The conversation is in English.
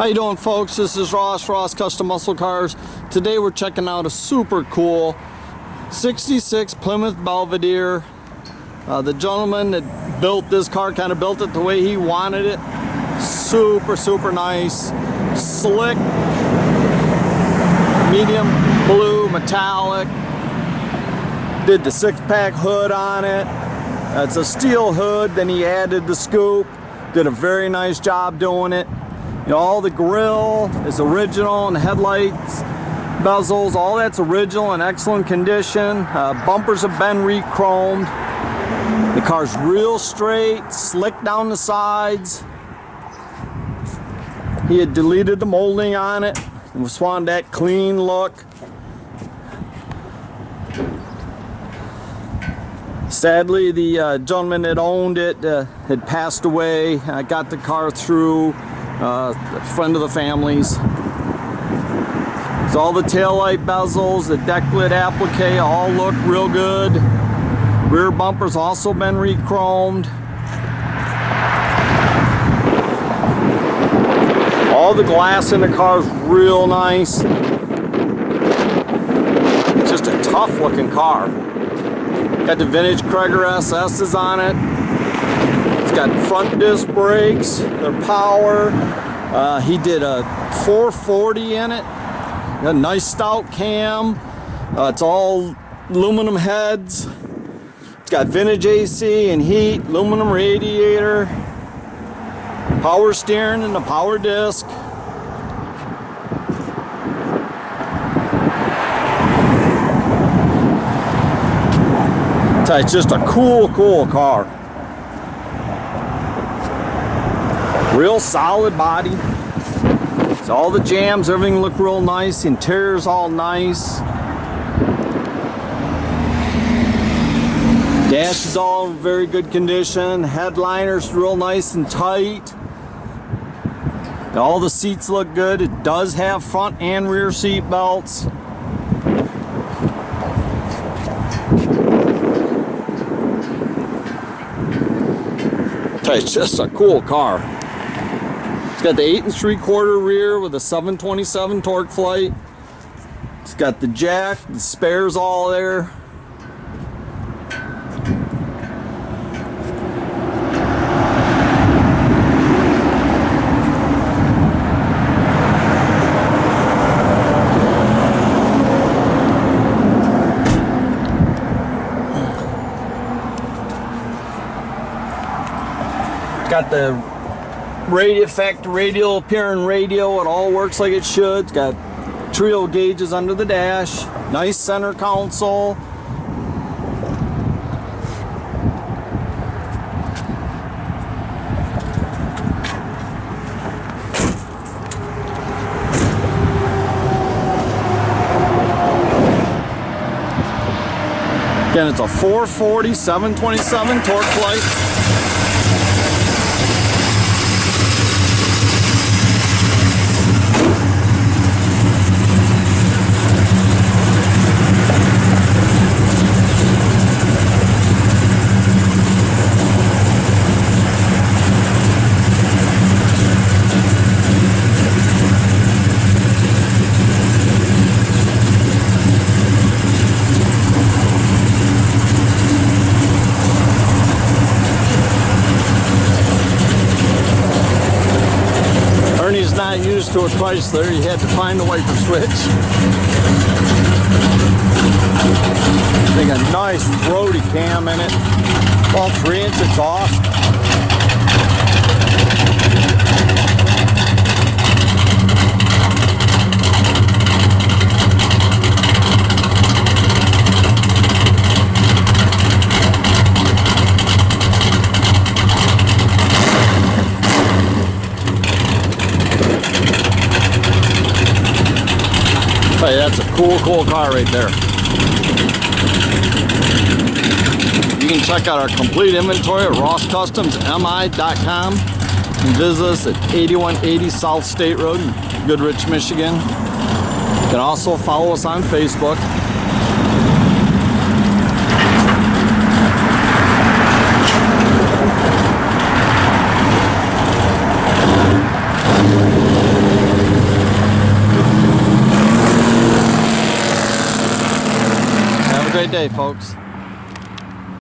How you doing, folks? This is Ross Custom Muscle Cars. Today we're checking out a super cool 66 Plymouth Belvedere. The gentleman that built this car kind of built it the way he wanted it. Super nice, slick, medium blue metallic. Did the 6-pack hood on it. It's a steel hood, then he added the scoop. Did a very nice job doing it. You know, all the grill is original, and the headlights, bezels, all that's original and excellent condition. Bumpers have been re-chromed. The car's real straight, slick down the sides. He had deleted the molding on it and just wanted that clean look. Sadly, the gentleman that owned it had passed away. I got the car through a friend of the family's. So all the taillight bezels, the deck lid applique all look real good. Rear bumper's also been re-chromed. All the glass in the car is real nice. It's just a tough looking car. Got the vintage Cragar SS's on it. It's got front disc brakes, they're power. He did a 440 in it. Got a nice stout cam. It's all aluminum heads. It's got vintage AC and heat, aluminum radiator, power steering and a power disc. It's just a cool car. Real solid body. So all the jams, everything look real nice. The interior's all nice. Dash is all in very good condition. Headliner's real nice and tight. All the seats look good. It does have front and rear seat belts. It's just a cool car. It's got the 8 3/4 rear with a 727 torque flight. It's got the jack, the spares all there. Got the radio effect, radial appearing radio. It all works like it should. It's got trio gauges under the dash. Nice center console. Again, it's a 440 727 torque flight. He's not used to a Chrysler, he had to find the wiper switch. They got a nice Brody cam in it, all 3-inch exhaust. Hey, that's a cool car right there. You can check out our complete inventory at rosscustomsmi.com and visit us at 8180 South State Road in Goodrich, Michigan. You can also follow us on Facebook. a great day, folks.